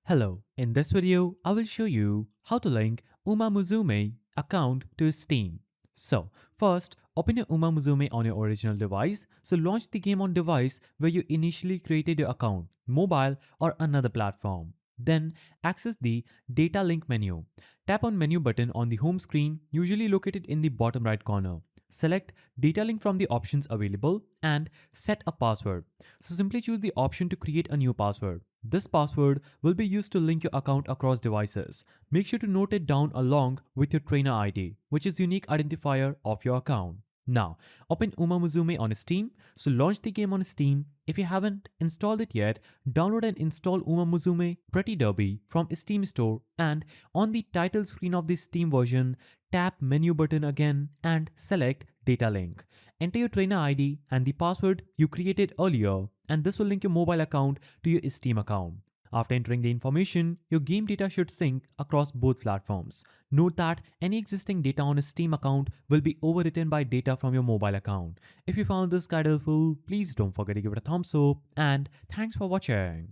Hello, in this video, I will show you how to link Umamusume account to Steam. So, first, open your Umamusume on your original device. So, launch the game on device where you initially created your account, mobile or another platform. Then, access the Data Link menu. Tap on menu button on the home screen, usually located in the bottom right corner. Select Data Link from the options available and set a password. So simply choose the option to create a new password. This password will be used to link your account across devices. Make sure to note it down along with your trainer ID, which is unique identifier of your account. Now, open Umamusume on Steam. So launch the game on Steam. If you haven't installed it yet, download and install Umamusume Pretty Derby from Steam Store, and on the title screen of the Steam version, tap menu button again and select Data Link. Enter your trainer ID and the password you created earlier, and this will link your mobile account to your Steam account. After entering the information, your game data should sync across both platforms. Note that any existing data on a Steam account will be overwritten by data from your mobile account. If you found this guide helpful, please don't forget to give it a thumbs up, and thanks for watching.